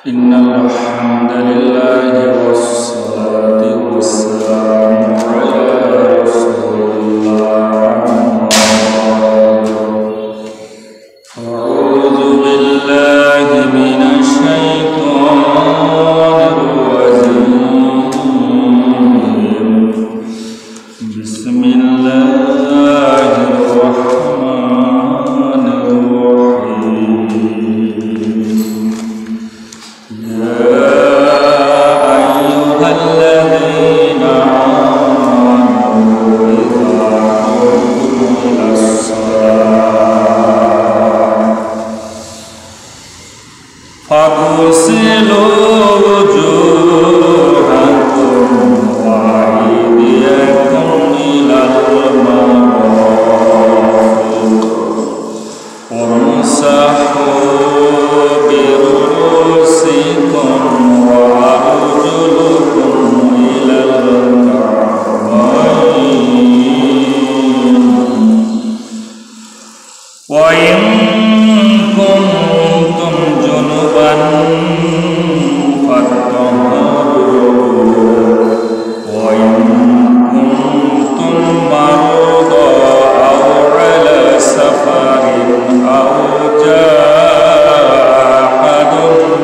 إن الحمد لله والصلاة والسلام على رسول الله أعوذ بالله من الشيطان الرجيم بسم الله الرحمن الرحيم يا أيها الذين آمنوا إذا قمتم إلى الصلاة فاغسلوا وجوهكم وأيديكم إلى المرافق وامسحوا برؤوسكم وأرجلكم إلى الكعبين وإن كنتم جنبا فاطهروا وإن كنتم مرضى أو على سفر أو جاء أحد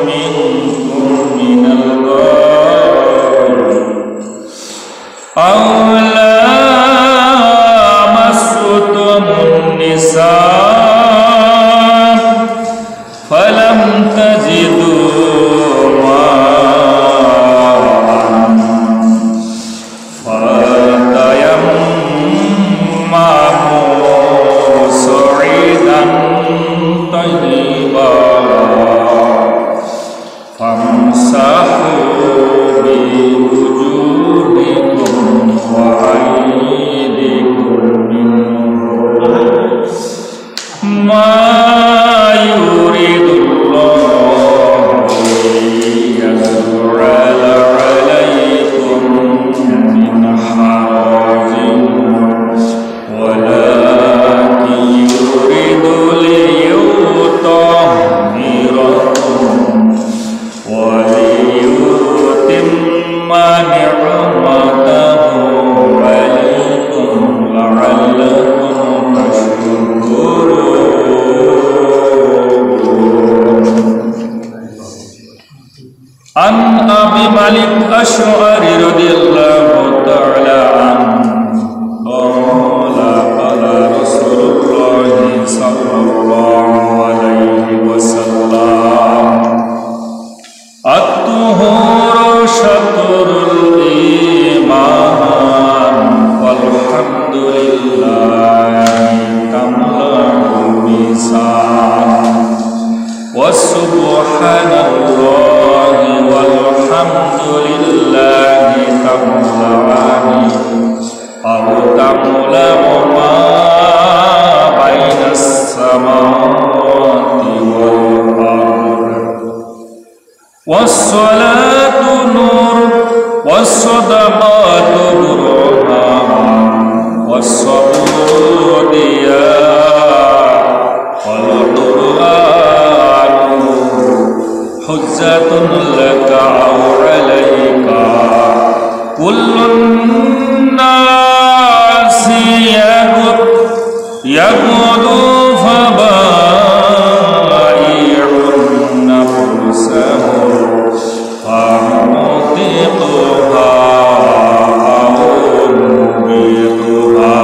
منكم من الغائط أو لامستم النساء فلم تجدوا ماء فتيمموا صعيدا طيبا فامسحوا بوجوهكم وأيديكم منه ما يريد الله ليجعل عليكم من حرج ولكن يريد ليطهركم وليتم نعمته عليكم لعلكم تشكرون. عن أبي مالك الأشعري رضي الله تعالى عنه قال قال رسول الله صلى الله عليه وسلم الطهور شطر الإيمان والحمد لله تملأ الميزان وسبحان الله والحمد لله تملأان أو تملأ ما بين السماوات والأرض والصلاة نور والصدقات برهان والصبر ضياء والقرآن حجة لك أو عليك كل الناس يغدو فبائع نفسه فموثقها أو موبقها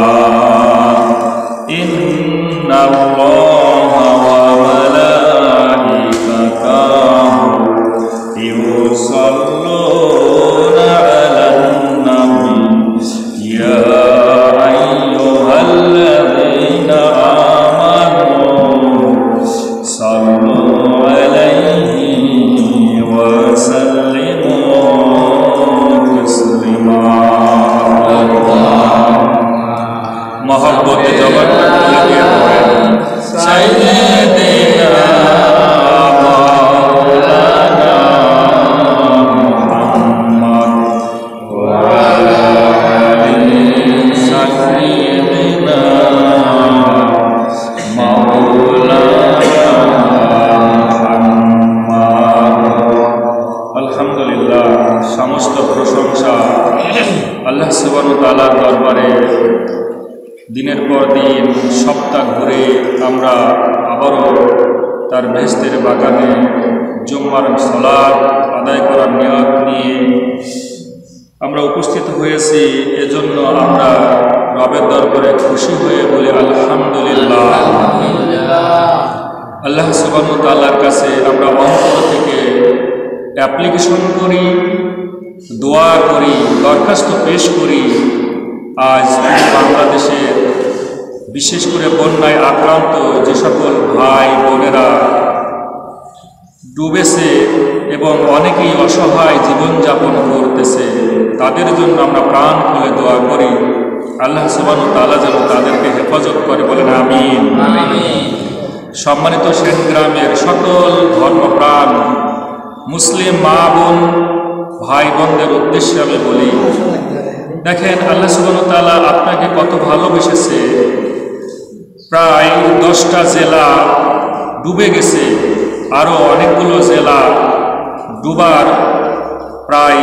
إن الله وملائكته يصلون على النبي يا أيها الذين সুবহানাহু ওয়া তাআলার দরবারে দিনের পর দিন সপ্তাহ ঘুরে আমরা আবারও তার বেহেশতের বাগানে জুম্মার সালাত আদায় করার নিয়ত নিয়ে আমরা উপস্থিত হয়েছি। এজন্য আমরা রবের দরবারে খুশি হয়ে বলি আলহামদুলিল্লাহ। আল্লাহ সুবহানাহু ওয়া তাআলার কাছে আমরা অন্তর থেকে অ্যাপ্লিকেশন করি, দোয়া করি, দরখাস্ত পেশ করি। আজ বাংলাদেশের বিশেষ করে বন্যায় আক্রান্ত যে সকল ভাই বোনেরা ডুবেছে এবং অনেকেই অসহায় জীবনযাপন করতেছে, তাদের জন্য আমরা প্রাণ খুলে দোয়া করি। আল্লাহ সুবহানাহু ওয়া তাআলা যেন তাদেরকে হেফাজত করে, বলেন আমিন। সম্মানিত সেনগ্রামের সকল ধর্মপ্রাণ মুসলিম মা বোন ভাই বোনদের উদ্দেশ্যে আমি বলি, দেখেন আল্লাহ সুবহানাহু ওয়া তাআলা আপনাকে কত ভালোবেসেছে। প্রায় 10টা জেলা ডুবে গেছে, আরও অনেকগুলো জেলা ডুবার প্রায়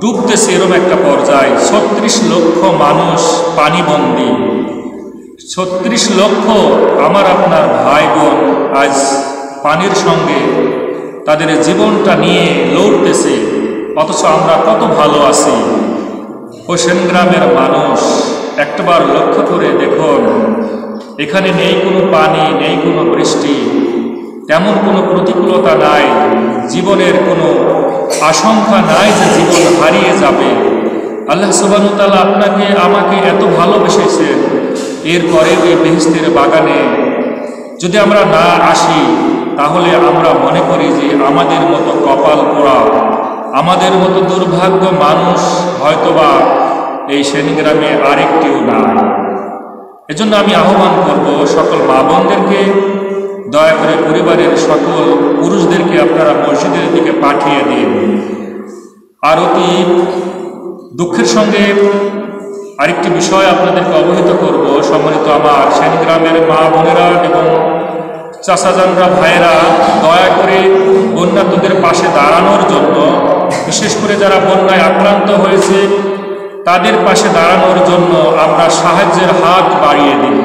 ডুবতেছে এরকম একটা পর্যায়। 36 লক্ষ মানুষ পানিবন্দী, 36 লক্ষ আমার আপনার ভাই বোন আজ পানির সঙ্গে তাদের জীবনটা নিয়ে লড়তেছে, অথচ আমরা কত ভালো আছি। ও সেনগ্রামের মানুষ একটাবার লক্ষ্য করে দেখুন, এখানে নেই কোনো পানি, নেই কোনো বৃষ্টি, তেমন কোনো প্রতিকূলতা নাই, জীবনের কোনো আশঙ্কা নাই যে জীবন হারিয়ে যাবে। আল্লাহ সুবহানাহু ওয়া তাআলা আপনাকে আমাকে এত ভালোবেসেছেন, এরপরে ওই বেহেশতের বাগানে যদি আমরা না আসি তাহলে আমরা মনে করি যে আমাদের মতো কপাল পোড়া, আমাদের মতো দুর্ভাগ্য মানুষ হয়তোবা এই সেনগ্রামে আরেকটিও নাই। এজন্য আমি আহ্বান করব সকল মা বোনদেরকে, দয়া করে পরিবারের সকল পুরুষদেরকে আপনারা মসজিদের দিকে পাঠিয়ে দিন। আর অতি দুঃখের সঙ্গে আরেকটি বিষয় আপনাদেরকে অবহিত করব, সম্মানিত আমার সেনগ্রামের মা বোনেরা এবং চাচাজানরা ভাইয়েরা, দয়া করে বন্যার্তদের পাশে দাঁড়ানোর জন্য, বিশেষ করে যারা বন্যায় আক্রান্ত হয়েছে তাদের পাশে দাঁড়ানোর জন্য আমরা সাহায্যের হাত বাড়িয়ে দিই।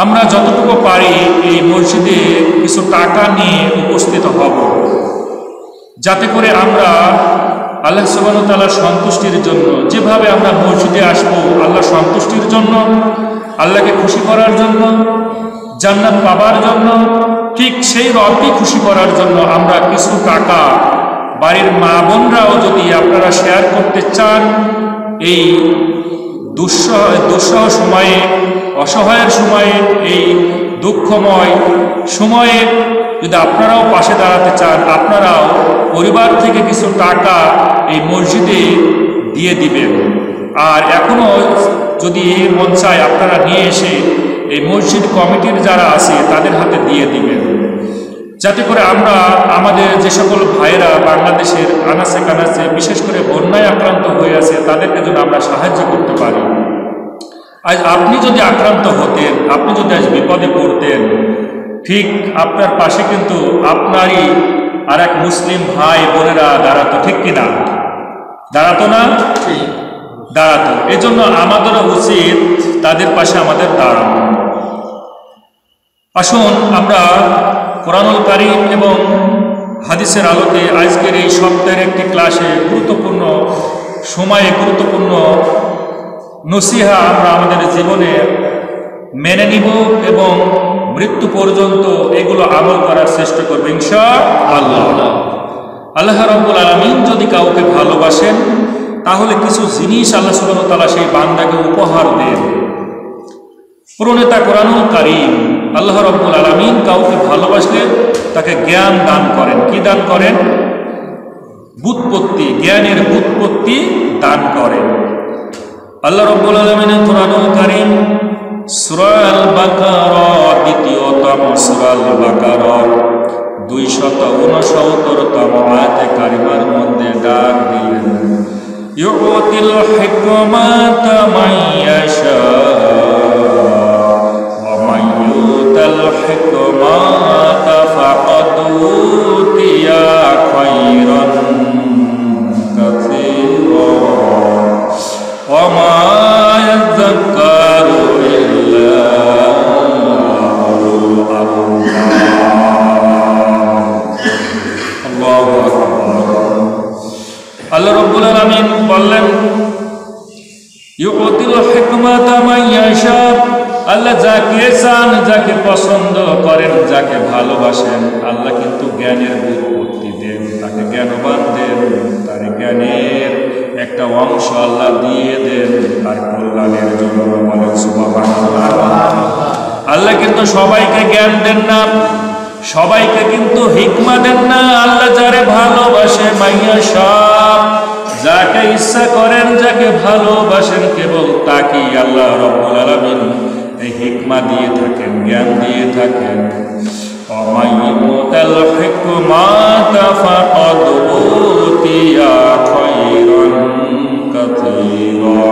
আমরা যতটুকু পারি এই মসজিদে কিছু টাকা নিয়ে উপস্থিত হব, যাতে করে আমরা আল্লাহ সুবহানাহু ওয়া তাআলার সন্তুষ্টির জন্য, যেভাবে আমরা মসজিদে আসবো আল্লাহর সন্তুষ্টির জন্য, আল্লাহকে খুশি করার জন্য, জান্নাত পাবার জন্য, ঠিক সেই রবকে খুশি করার জন্য আমরা কিছু টাকা বাড়ির মা বোনরাও যদি আপনারা শেয়ার করতে চান, এই দুঃসহ সময়ে, অসহায়ের সময়ে, এই দুঃখময় সময়ে যদি আপনারাও পাশে দাঁড়াতে চান, আপনারাও পরিবার থেকে কিছু টাকা এই মসজিদে দিয়ে দিবেন। আর এখনও যদি মন চায় আপনারা নিয়ে এসে এই মসজিদ কমিটির যারা আছে তাদের হাতে দিয়ে দিবেন, যাতে করে আমরা আমাদের যে সকল ভাইয়েরা বাংলাদেশের আনাচে কানাচে বিশেষ করে বন্যায় আক্রান্ত হয়ে আছে তাদেরকে যেন আমরা সাহায্য করতে পারি। আজ আপনি যদি আক্রান্ত হতেন, আপনি যদি আজ বিপদে পড়তেন, ঠিক আপনার পাশে কিন্তু আপনারই আর এক মুসলিম ভাই বোনেরা দাঁড়াতো, ঠিক কিনা? দাঁড়াতো না? দাঁড়াতো। এজন্য আমাদেরও উচিত তাদের পাশে আমাদের দাঁড়ানো। আসুন আমরা কোরআনুল কারীম এবং হাদিসের আলোকে আজকের এই সপ্তাহের একটি ক্লাসে গুরুত্বপূর্ণ সময়ে গুরুত্বপূর্ণ নসিহা আমরা আমাদের জীবনে মেনে নিব এবং মৃত্যু পর্যন্ত এগুলো আমল করার চেষ্টা করব ইনশাআল্লাহ। আল্লাহ রাব্বুল আলামিন যদি কাউকে ভালোবাসেন তাহলে কিছু জিনিস আল্লাহ সুবহানাহু ওয়া তাআলা সেই বান্দাকে উপহার দেন। প্রণেতা কোরআনুল কারীম আল্লাহ রাব্বুল আলামিন কাউকে ভালোবাসলে তাকে জ্ঞান দান করেন। কি দান করেন? বুৎপত্তি, জ্ঞানের বুৎপত্তি দান করেন। আল্লাহ রাব্বুল আলামিনের কোরআনুল কারীম সূরা আল বাকারা, দ্বিতীয়তম সূরা আল বাকারা 269তম আয়াতে কারিমার মধ্যে ডাক দিলেন, ইউতিল হিকমাতা মান ইয়াশা ওয়া মান ইউতাল হিকমাতা ফাকাদ উতিয়া খায়রান কাসীরা। রাব্বুল আলামিন বললেন ইউতিল হিকমাতা মান ইয়াশা, আল্লাহ যাকে চান, যাকে পছন্দ করেন, যাকে ভালোবাসেন, আল্লাহ কিন্তু জ্ঞানের বুদ্ধি দেন, তাকে জ্ঞানবান দেন, তার জ্ঞানের একটা অংশ আল্লাহ দিয়ে দেন তার কল্যাণের জন্য। বলেন সুবহানাল্লাহ। আল্লাহ কিন্তু সবাইকে জ্ঞান দেন না, সবাইকে কিন্তু হিকমা দেন না। আল্লাহ যারে ভালোবাসে মাইয়াশা, যাকে ইচ্ছা করেন, যাকে ভালোবাসেন, কেবল তাকেই আল্লাহ রাব্বুল আলামিন এই হিকমা দিয়ে থাকেন, জ্ঞান দিয়ে থাকেন। অমাইয়ুতাল হিকমাতা ফাকাদ উতিয়া খায়রান কাসীরা।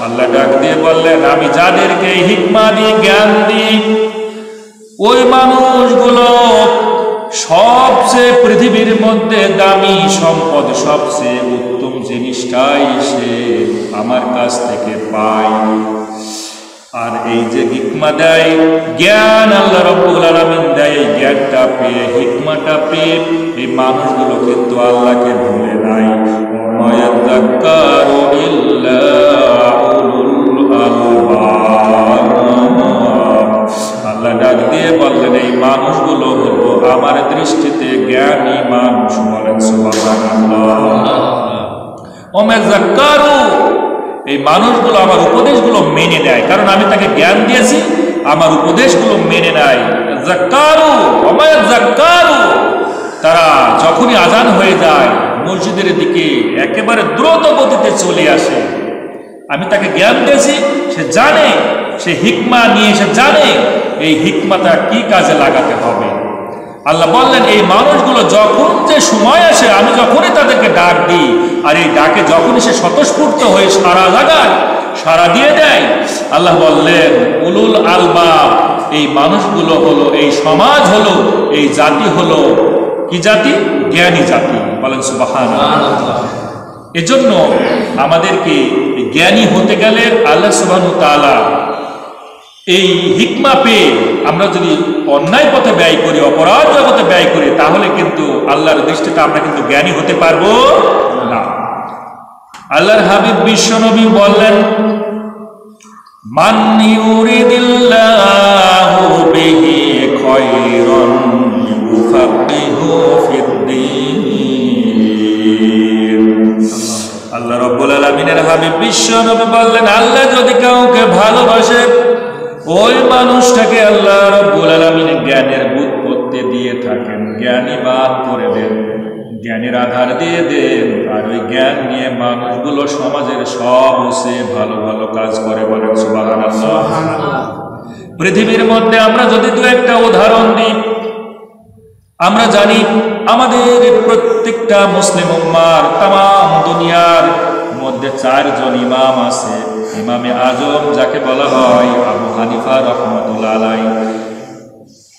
আল্লাহ ডাক দিয়ে বললেন, আমি যাদেরকে হিকমা দিয়ে জ্ঞান দিই, ওই মানুষগুলো সবচেয়ে পৃথিবীর মধ্যে দামি সম্পদ, সবচেয়ে উত্তম জিনিসটাই সে আমার কাছ থেকে পায়। আর এই যে হিকমা দেয়, জ্ঞান আল্লাহ রাব্বুল আলামিন দেয়, জ্ঞানটা পেয়ে, হিকমাটা পেয়ে এই মানুষগুলো কিন্তু আল্লাহকে ভুলে নাই। ওমা ইয়াযাক্কারু ইল্লা উলুল আলবাব। আল্লাহ ডাক দিয়ে বললেন, এই মানুষগুলো হলো আমার দৃষ্টিতে জ্ঞানী মানুষ। বলেন সুবহানাল্লাহ। ওমা ইয়াযাক্কারু, এই মানুষগুলো আমার উপদেশগুলো মেনে নেয়, কারণ আমি তাকে জ্ঞান দিয়েছি, আমার উপদেশগুলো মেনে নেয়। যাক্কারু ওমা ইয়াযাক্কারু, তারা যখনই আজান হয়ে যায় মসজিদের দিকে একেবারে দ্রুত গতিতে চলে আসে। আমি তাকে জ্ঞান দিয়েছি, সে জানে, সে হিকমা নিয়ে সে জানে এই হিকমাটা কি কাজে লাগাতে হবে। আল্লাহ বললেন, এই মানুষগুলো যখন যে সময় আসে, আমি যখনই তাদেরকে ডাক দিই, আর এই ডাকে যখনই সে স্বতঃস্ফূর্ত হয়ে সারা জায়গায় সারা দিয়ে দেয়, আল্লাহ বললেন উলুল আলবাব, এই মানুষগুলো হলো, এই সমাজ হলো, এই জাতি হলো কি জাতি? জ্ঞানী জাতি। বলেন সুবহানাল্লাহ। এজন্য আমাদেরকে জ্ঞানী হতে গেলে আল্লাহ সুবহানাহু ওয়া তাআলা এই হিকমা পেয়ে আমরা যদি অন্যায় পথে ব্যয় করি, অপরাধ জগতে ব্যয় করি, তাহলে কিন্তু আল্লাহর দৃষ্টিতে আমরা কিন্তু জ্ঞানী হতে পারবো না। আল্লাহর হাবিব বিশ্বনবী বললেন, মান ইউরিদিল্লাহু বিহি খায়রান ইউফাক্কিহু ফিদ্দীন। আল্লাহ রাব্বুল আলামিনের হাবিব বিশ্বনবী বললেন, আল্লাহ যদি কাউকে ভালোবাসে, ওই মানুষটাকে আল্লাহ রাব্বুল আলামিন জ্ঞানের বুৎপত্তি দিয়ে থাকেন, জ্ঞানীবান করে দেন, জ্ঞানের আধার দিয়ে দেন। আর ওই জ্ঞান নিয়ে মানুষগুলো সমাজের সবচেয়ে ভালো ভালো কাজ করে। বলেন সুবহানাল্লাহ। পৃথিবীর মধ্যে আমরা যদি দু একটা উদাহরণ দিই, আমরা জানি আমাদের প্রত্যেকটা মুসলিম উম্মার তাম দুনিয়ার মধ্যে 4 জন ইমাম আছে। ইমামে আজম যাকে বলা হয় আবু হানিফা রাহমাতুল্লাহ আলাইহি,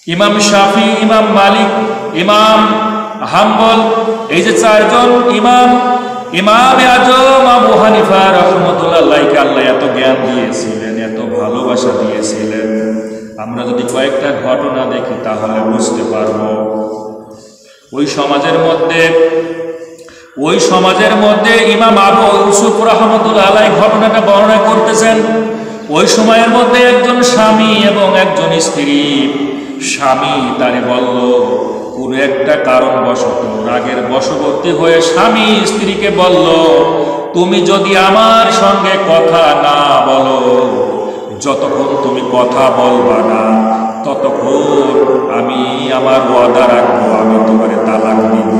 ইমাম শাফি, ইমাম মালিক, ইমাম হাম্বল, এই যে 4 জন ইমাম। ইমামে আজম আবু হানিফা রাহমাতুল্লাহ আলাইহি আল্লাহ এত জ্ঞান দিয়েছিলেন, এত ভালোবাসা দিয়েছিলেন। আমরা যদি কয়েকটা ঘটনা দেখি তাহলে বুঝতে পারবো। ওই সমাজের মধ্যে ইমাম আবু ইউসুফ রাহমাতুল্লাহ আলাইহি ঘটনাটা বর্ণনা করতেছেন। ওই সময়ের মধ্যে একজন স্বামী এবং একজন স্ত্রী। স্বামী তারে বলল, কোন একটা কারণবশত রাগের বশবর্তী হয়ে স্বামী স্ত্রীকে বলল, তুমি যদি আমার সঙ্গে কথা না বলো, যতক্ষণ তুমি কথা বলবা না, ততক্ষণ আমি আমার ওয়াদা রাখবো, আমি তোমার তালাক দিব।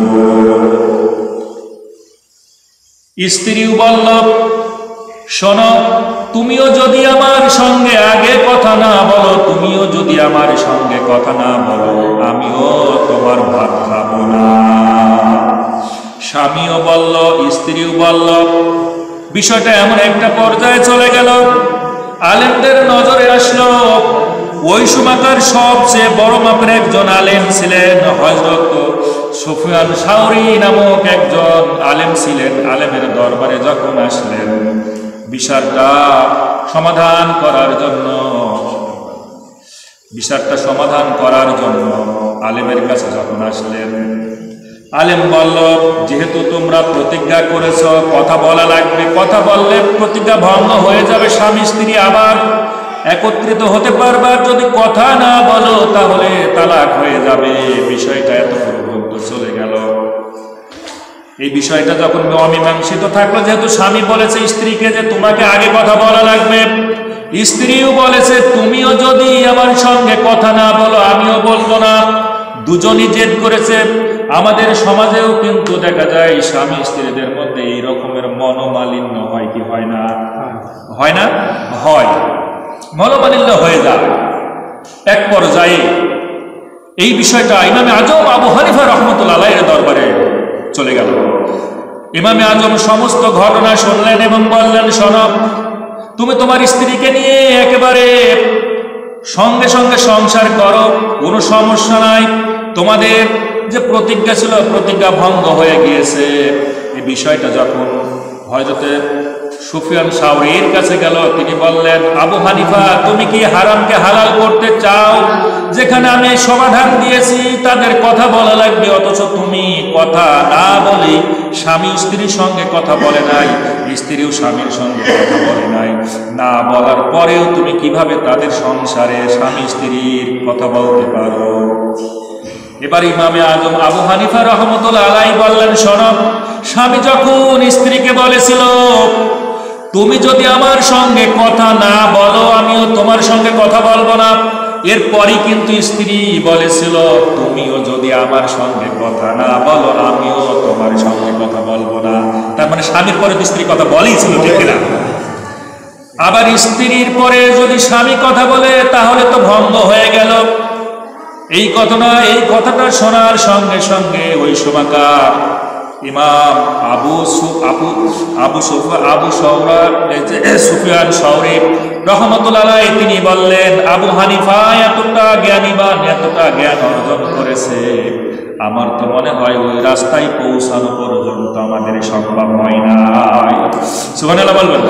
স্ত্রীও বলল, শোনো, তুমিও যদি আমার সঙ্গে আগে কথা না বলো, তুমিও যদি আমার সঙ্গে কথা না বলো, আমিও তোমার ভাত খাবো না। স্বামীও বলল, স্ত্রীও বলল। বিষয়টা এমন একটা পর্যায়ে চলে গেল, আলেমদের নজরে আসলো। ওই সময়কার সবচেয়ে বড় মাপের একজন আলেম ছিলেন হযরত সুফিয়ান সাউরি নামক একজন আলেম ছিলেন। আলেমের দরবারে যখন আসলেন, বিষয়টা সমাধান করার জন্য আলেমের কাছে যখন আসলেন, আলেম বলল, যেহেতু তোমরা প্রতিজ্ঞা করেছ কথা বলা লাগবে, কথা বললে প্রতিজ্ঞা ভঙ্গ হয়ে যাবে, স্বামী স্ত্রী আবার একত্রিত হতে পারবে, যদি কথা না বলো তাহলে তালাক হয়ে যাবে। বিষয়টা এত পর্যন্ত চলে গেল। এই বিষয়টা যখন অমীমাংসিত থাকলো, যেহেতু স্বামী বলেছে স্ত্রীকে যে তোমাকে আগে কথা বলা লাগবে, স্ত্রীও বলেছে তুমিও যদি আমার সঙ্গে কথা না বলো আমিও বলবো না, দুজনই জেদ করেছে। আমাদের সমাজেও কিন্তু দেখা যায় স্বামী স্ত্রীদের মধ্যে এই রকমের মনোমালিন্য হয় কি হয় না? হয় না? হয়, মনোমালিন্য হয়ে যায়। এক পর্যায়ে এই বিষয়টা ইমামে আজম আবু হানিফা রাহমাতুল্লাহ আলাইহির দরবারে চলে গেল। ইমামে আজম সমস্ত ঘটনা শুনলেন এবং বললেন, শোনো, তুমি তোমার স্ত্রীকে নিয়ে একেবারে সঙ্গে সঙ্গে সংসার করো, কোনো সমস্যা নাই। তোমাদের যে প্রতিজ্ঞা ছিল প্রতিজ্ঞা ভঙ্গ হয়ে গিয়েছে। এই বিষয়টা যখন হযরতে সুফিয়ান সাওরীর কাছে গেল, তিনি বললেন, আবু হানিফা, তুমি কি হারামকে হালাল করতে চাও? যেখানে আমি সমাধান দিয়েছি তাদের কথা বলা লাগবে, অথচ তুমি কথা না বলে স্বামী স্ত্রীর সঙ্গে কথা বলে নাই, স্ত্রীও স্বামীর সঙ্গে কথা বলে নাই, না বলার পরেও তুমি কিভাবে তাদের সংসারে স্বামী স্ত্রীর কথা বলতে পারো? এবার ইমামে আজম আবু হানিফা রাহমাতুল্লাহ আলাইহি বললেন, শোনো, স্বামী যখন স্ত্রীকে বলেছিল তুমি যদি আমার সঙ্গে কথা না বলো আমিও তোমার সঙ্গে কথা বলবো না, এরপরই কিন্তু স্ত্রী বলেছিল তুমিও যদি আমার সঙ্গে কথা না বলো আমিও তোমার সঙ্গে কথা বলবো না। তার মানে স্বামীর পরে স্ত্রী কথা বলেই ছিল, ঠিক না? আবার স্ত্রীর পরে যদি স্বামী কথা বলে তাহলে তো ভঙ্গ হয়ে গেল। এই কথাটা শোনার সঙ্গে সঙ্গে ওই সময়কার ইমাম সুফিয়ান সাওরী রাহমাতুল্লাহ আলাইহি তিনি বললেন, আবু হানিফা এতটা জ্ঞানীবান, এতটা জ্ঞান অর্জন করেছে, আমার তো মনে হয় ওই রাস্তায় পৌঁছানো পর্যন্ত আমাদের সম্ভব হয় না। সুবহানাল্লাহ বলবেন।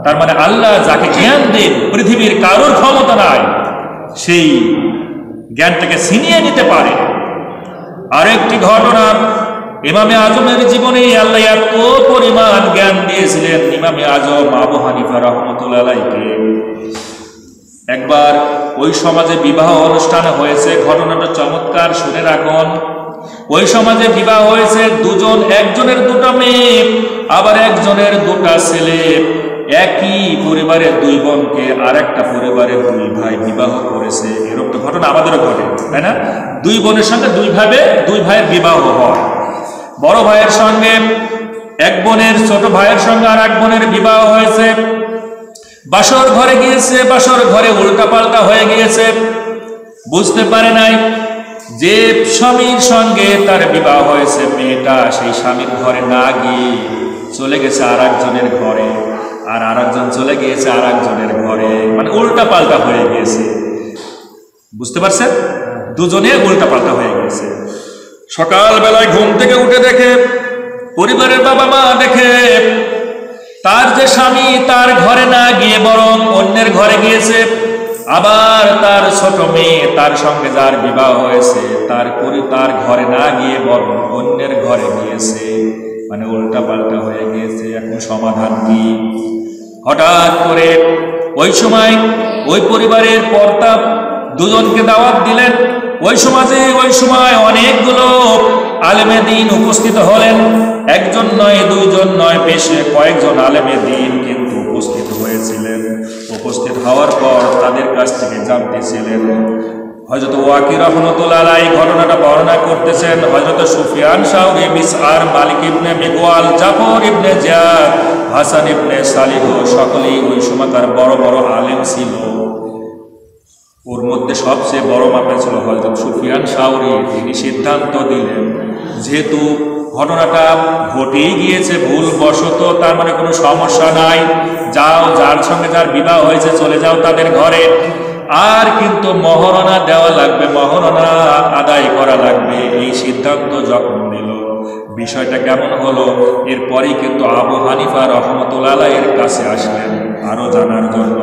তার মানে আল্লাহ যাকে জ্ঞান দেন পৃথিবীর কারোর ক্ষমতা নাই, সেই জ্ঞানটাকে ছিনিয়ে নিতে পারে। আরেকটি ঘটনা, ইমামে আজমের জীবনে আল্লাহ এত পরিমাণ জ্ঞান দিয়েছিলেন ইমামে আজম আবু হানিফা রাহমাতুল্লাহ আলাইহি। একবার ওই সমাজে বিবাহ অনুষ্ঠান হয়েছে, ঘটনাটা চমৎকার, শুনে রাখুন। ওই সমাজে বিবাহ হয়েছে দুজন, একজনের দুটো মেয়ে আবার একজনের দুটা ছেলে। একই পরিবারের দুই বোনকে আর একটা পরিবারের দুই ভাই বিবাহ করেছে। এরকম তো ঘটনা আমাদেরও ঘটে, তাই না? দুই বোনের সঙ্গে দুই ভাইয়ের বিবাহ হয়। বড় ভাইয়ের সঙ্গে এক বোনের, ছোট ভাইয়ের সঙ্গে আর এক বোনের বিবাহ হয়েছে। বাসর ঘরে গিয়েছে, বাসর ঘরে উল্টাপাল্টা হয়ে গিয়েছে, বুঝতে পারে নাই যে স্বামীর সঙ্গে তার বিবাহ হয়েছে, মেয়েটা সেই স্বামীর ঘরে না গিয়ে চলে গেছে আর একজনের ঘরে, আর আরেকজন চলে গিয়েছে আর একজনের ঘরে, মানে উল্টা পাল্টা হয়ে গিয়েছে। বুঝতে পারছেন? দুজনে উল্টা পাল্টা হয়ে গেছে। সকালবেলায় ঘুম থেকে উঠে দেখে, পরিবারের বাবা মা দেখে তার যে স্বামী তার ঘরে না গিয়ে বরং অন্যের ঘরে গিয়েছে, আবার তার ছোট মেয়ে তার সঙ্গে যার বিবাহ হয়েছে তার ঘরে না গিয়ে বরং অন্যের ঘরে গিয়েছে, মানে উল্টা পাল্টা হয়ে গিয়েছে। এখন সমাধান কি? হঠাৎ করে ওই সময় ওই পরিবারের কর্তা দুজনকে দাওয়াত দিলেন। ওই সময় অনেকগুলো আলেমে দ্বীন উপস্থিত হলেন। একজন নয়, দুইজন নয়, বেশ কয়েকজন আলেমে দ্বীন কিন্তু উপস্থিত হয়েছিলেন। উপস্থিত হওয়ার পর তাদের কাছ থেকে জানতেছিলেন। হযরত ওয়াকি রাহমাতুল্লাহ আলাইহি ঘটনাটা বর্ণনা করতেছেন। হযরত সুফিয়ান সাওরী, মিসআর, মালিক ইবনে মিগওয়াল, জাফর ইবনে জিয়াদ, হাসান ইবনে সালিহ সকলেই ওই সময়কার বড় বড় আলেম ছিল। ওর মধ্যে সবচেয়ে বড় মাপে ছিল হযরত সুফিয়ান সাওরী। তিনি সিদ্ধান্ত দিলেন, যেহেতু ঘটনাটা ঘটেই গিয়েছে ভুলবশত, তার মানে কোনো সমস্যা নাই, যাও, যার সঙ্গে যার বিবাহ হয়েছে চলে যাও তাদের ঘরে, আর কিন্তু মহরণা দেওয়া লাগবে, মহরণা আদায় করা লাগবে। এই সিদ্ধান্ত যখন নিল, বিষয়টা কেমন হলো এরপরেই কিন্তু আবু হানিফা রাহমাতুল্লাহ আলাইহির কাছে আসলেন আরো জানার জন্য।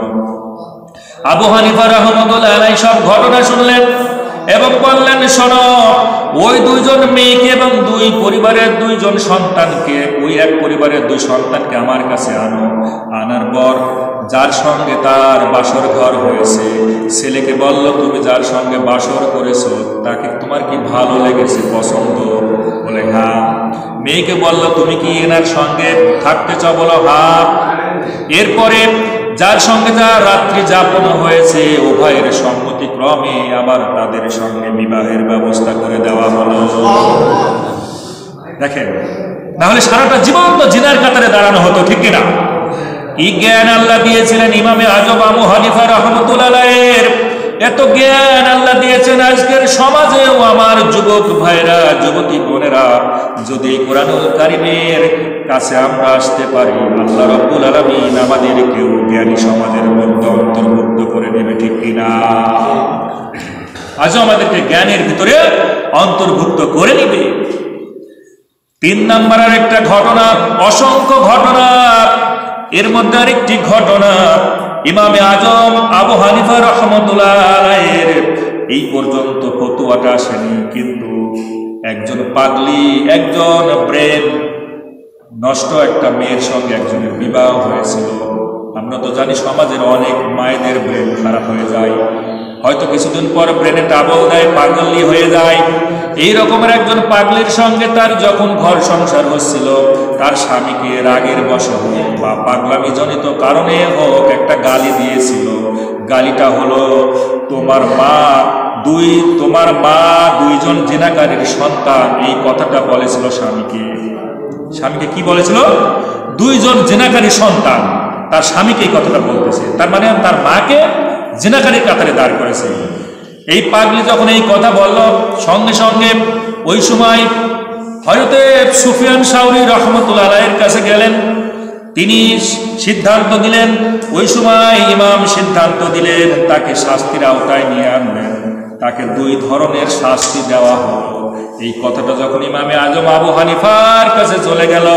আবু হানিফা রাহমাতুল্লাহ আলাইহি সব ঘটনা শুনলেন এবং বললেন, শোনো, ওই দুইজন মেয়েকে এবং দুই পরিবারের দুইজন সন্তানকে, ওই এক পরিবারের দুই সন্তানকে আমার কাছে আনো। আনার পর যার সঙ্গে তার বাসর ঘর হয়েছে, ছেলেকে বলল, তুমি যার সঙ্গে বাসর করেছো তাকে তোমার কি ভালো লেগেছে, পছন্দ? বলে হ্যাঁ। মেয়েকে বলল, তুমি কি এনার সঙ্গে থাকতে চাও? বলো হ্যাঁ। এরপরে যার সঙ্গে যার রাত্রি যাপন হয়েছে, উভয়ের সম্মতিক্রমে আবার তাদের সঙ্গে বিবাহের ব্যবস্থা করে দেওয়া হলো। দেখেন, নাহলে সারাটা জীবন তো জিনার কাতারে দাঁড়ানো হতো, ঠিক কিনা? কি জ্ঞান আল্লাহ দিয়েছিলেন ইমামে আজম আবু হানিফা রাহমাতুল্লাহ আলাইহির! এত জ্ঞান আল্লাহ দিয়েছেন আজকের সমাজেও। আমার যুবক ভাইরা, যুবতী বোনেরা, যদি কোরআনুল কারীমের কাছে আমরা আসতে পারি, আল্লাহ রাব্বুল আলামিন আমাদেরকেও জ্ঞানী সমাজের মধ্যে অন্তর্ভুক্ত করে নেবে, ঠিক কিনা? আজও আমাদেরকে জ্ঞানের ভিতরে অন্তর্ভুক্ত করে নেবে। 3 নম্বরের একটা ঘটনা, অসংখ্য ঘটনা, এর মধ্যে আরেকটি ঘটনা, ইমামে আজম আবু হানিফা রাহমাতুল্লাহ আলাইহির এই পর্যন্ত ফতোয়াটা আসেনি, কিন্তু একজন পাগলি, একজন ব্রেন নষ্ট একটা মেয়ের সঙ্গে একজনের বিবাহ হয়েছিল। আমরা তো জানি সমাজের অনেক মায়েদের ব্রেন খারাপ হয়ে যায়, হয়তো কিছুদিন পর ব্রেনে ট্রাবল দেয়, পাগলি হয়ে যায়। এই রকমের একজন পাগলির সঙ্গে তার যখন ঘর সংসার হচ্ছিল, তার স্বামীকে রাগের বশে হোক বা পাগলামি জনিত কারণে হোক একটা গালি দিয়েছিল। গালিটা হলো, তোমার মা দুইজন জিনাকারীর সন্তান। এই কথাটা বলেছিল স্বামীকে। স্বামীকে কি বলেছিল? দুইজন জিনাকারী সন্তান। তার স্বামীকে এই কথাটা বলতেছে, তার মানে তার মাকে জিনাকারীর কাতারে দাঁড় করেছে। এই পাগলি যখন এই কথা বলল, সঙ্গে সঙ্গে ওই সময় হযরতে সুফিয়ান সাউরি রাহমাতুল্লাহ আলাইহির কাছে গেলেন। তিনি সিদ্ধান্ত দিলেন, ওই সময় ইমাম সিদ্ধান্ত দিলেন তাকে শাস্তির আওতায় নিয়ে আনবেন, তাকে 2 ধরনের শাস্তি দেওয়া হলো। এই কথাটা যখন ইমামে আজম আবু হানিফার কাছে চলে গেল,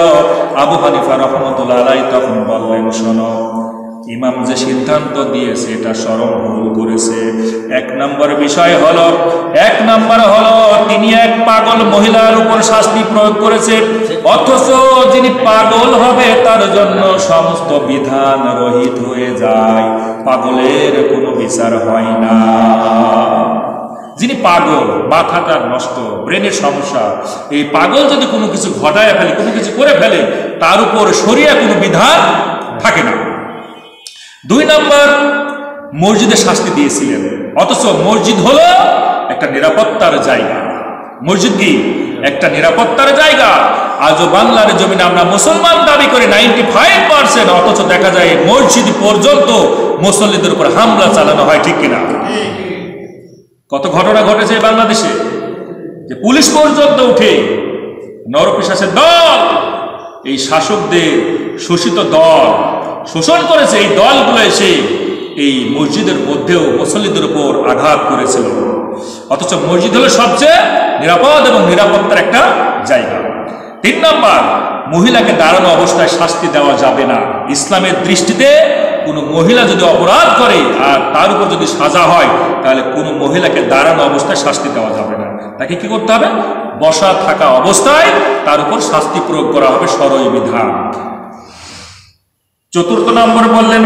আবু হানিফা রাহমাতুল্লাহ আলাইহি তখন বললেন, শোনো, ইমাম যে সিদ্ধান্ত দিয়েছে এটা চরম ভুল করেছে। 1 নম্বর বিষয় হলো, তিনি এক পাগল মহিলার উপর শাস্তি প্রয়োগ করেছে, অথচ যিনি পাগল হবে তার জন্য সমস্ত বিধান রহিত হয়ে যায়, পাগলের কোনো বিচার হয় না। যিনি পাগল, মাথাটা নষ্ট, ব্রেনের সমস্যা, এই পাগল যদি কোনো কিছু ঘটায় ফেলে, কোনো কিছু করে ফেলে, তার উপর শরিয়া কোনো বিধান থাকে না। 2 নম্বর, মসজিদে শাস্তি দিয়েছিলেন, অথচ মসজিদ হলো একটা নিরাপত্তার জায়গা। মসজিদ কি? একটা নিরাপত্তার জায়গা। আজও বাংলার জমিনে আমরা মুসলমান দাবি করে 95%, অথচ দেখা যায় মসজিদ পর্যন্ত মুসল্লিদের উপর হামলা চালানো হয়, ঠিক কিনা? কত ঘটনা ঘটেছে বাংলাদেশে, যে পুলিশ পর্যন্ত উঠে নরপিশাচের দল, এই শাসকদের শোষিত দল শোষণ করেছে। এই দলগুলো এসে এই মসজিদের মধ্যেও মুসল্লিদের উপর আঘাত করেছিল, অথচ মসজিদ হলো সবচেয়ে নিরাপদ এবং নিরাপত্তার একটা জায়গা। 3 নম্বর, মহিলাকে দাঁড়ানো অবস্থায় শাস্তি দেওয়া যাবে না। ইসলামের দৃষ্টিতে কোনো মহিলা যদি অপরাধ করে আর তার উপর যদি সাজা হয়, তাহলে কোনো মহিলাকে দাঁড়ানো অবস্থায় শাস্তি দেওয়া যাবে না। তাকে কি করতে হবে? বসা থাকা অবস্থায় তার উপর শাস্তি প্রয়োগ করা হবে, সরই বিধান। 4 নম্বর বললেন,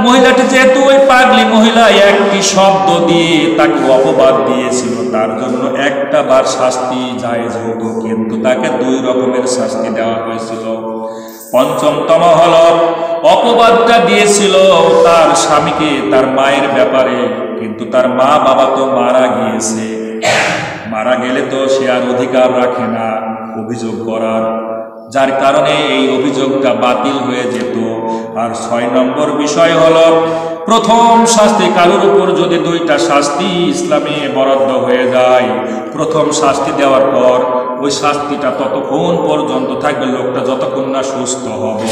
মহিলাটি যেহেতু ওই পাগলি মহিলা একটি শব্দ দিয়ে তাকে অপবাদ দিয়েছিল, তার জন্য একটা বার শাস্তি জায়েজ হতো, কিন্তু তাকে 2 রকমের শাস্তি দেওয়া হয়েছিল। 5মতম হলো, অপবাদটা দিয়েছিল তার স্বামীকে, তার মায়ের ব্যাপারে, কিন্তু তার মা বাবা তো মারা গিয়েছে, মারা গেলে তো সে আর অধিকার রাখে না অভিযোগ করার, যার কারণে এই অভিযোগটা বাতিল হয়ে যেত। আর 6 নম্বর বিষয় হলো, প্রথম শাস্তি, কারোর উপর যদি 2টা শাস্তি ইসলামে বরাদ্দ হয়ে যায়, প্রথম শাস্তি দেওয়ার পর ওই শাস্তিটা ততক্ষণ পর্যন্ত থাকবে, লোকটা যতক্ষণ না সুস্থ হবে।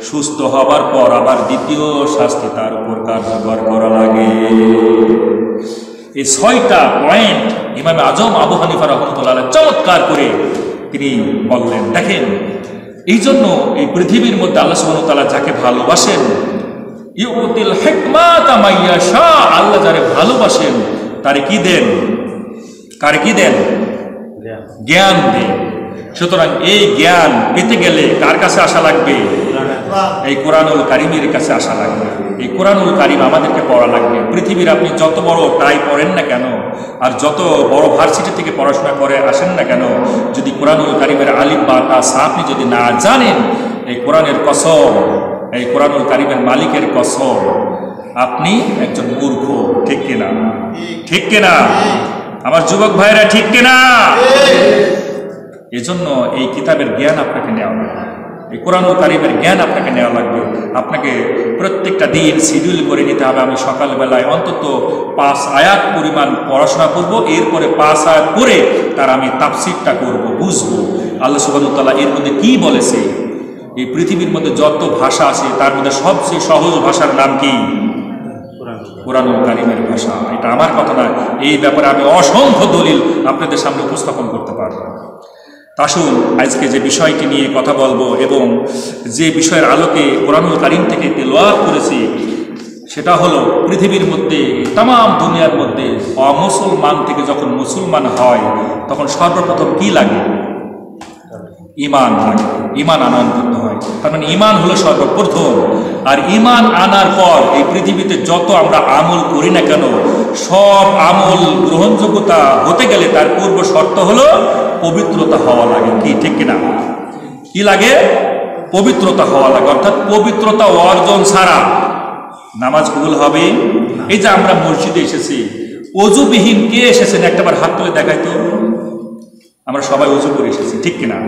সুস্থ হবার পর আবার দ্বিতীয় শাস্তি তার উপর কার্যকর করা লাগে। এই 6টা পয়েন্ট ইমাম আজম আবু হানিফা রাহমাতুল্লাহ আলাইহি চমৎকার করে তিনি বললেন। দেখেন, এই জন্য এই পৃথিবীর মধ্যে আল্লাহ সুবহানাহু ওয়া তাআলা যাকে ভালোবাসেন, ইউতিল হিকমাতা মাইয়াশা, আল্লাহ যারে ভালোবাসেন তারে কি দেন? কার কি দেন? জ্ঞান দেন। সুতরাং এই জ্ঞান পেতে গেলে কার কাছে আসা লাগবে? এই কোরআনুল কারিমের কাছে আসা লাগবে। এই কোরআনুল কারিম আমাদেরকে পড়া লাগবে। পৃথিবীর আপনি যত বড় টাই পড়েন না কেন, আর যত বড় ভার্সিটি থেকে পড়াশোনা করে আসেন না কেন, যদি কোরআনুল কারিমের আলিফ বা তা সা আপনি যদি না জানেন, এই কোরআনের কসম, এই কোরআনুল কারিমের মালিকের কসম, আপনি একজন মূর্খ। ঠিক কিনা? ঠিক কিনা আমার যুবক ভাইরা? ঠিক কিনা? এজন্য এই কিতাবের জ্ঞান আপনাকে নেওয়া লাগবে, এই কোরআনুল কারিমের জ্ঞান আপনাকে নেওয়া লাগবে। আপনাকে প্রত্যেকটা দিন শিডিউল করে নিতে হবে। আমি সকালবেলায় অন্তত 5 আয়াত পরিমাণ পড়াশোনা করব, এরপরে 5 আয়াত পড়ে তার আমি তাফসীরটা করব, বুঝবো আল্লাহ সুবহানাহু ওয়া তাআলা এর মধ্যে কি বলেছে। এই পৃথিবীর মধ্যে যত ভাষা আছে তার মধ্যে সবচেয়ে সহজ ভাষার নাম কি? কোরআনুল কারিমের ভাষা। এটা আমার কথা না, এই ব্যাপারে আমি অসংখ্য দলিল আপনাদের সামনে উপস্থাপন করতে পারব। আসুন আজকে যে বিষয়টি নিয়ে কথা বলবো এবং যে বিষয়ের আলোকে কোরআনুল কারিম থেকে তেলাওয়াত করেছি, সেটা হলো পৃথিবীর মধ্যে, তাম দুনিয়ার মধ্যে অমুসলমান থেকে যখন মুসলমান হয় তখন সর্বপ্রথম কি লাগে? ঈমান লাগে। ঈমান আনয়ন করতে হয়। তার মানে ঈমান হলো সর্বপ্রথম। আর ঈমান আনার পর এই পৃথিবীতে যত আমরা আমল করি না কেন, সব আমল গ্রহণযোগ্যতা হতে গেলে তার পূর্ব শর্ত হলো পবিত্রতা হওয়া লাগে। কি ঠিক কিনা? কি লাগে? পবিত্রতা হওয়া লাগে। অর্থাৎ পবিত্রতা অর্জন ছাড়া নামাজ কবুল হবে। এই যে আমরা মসজিদে এসেছি, অজুবিহীন কে এসেছেন একটাবার হাত তুলে দেখাইতো? আমরা সবাই উজু করে এসেছি, ঠিক কিনা?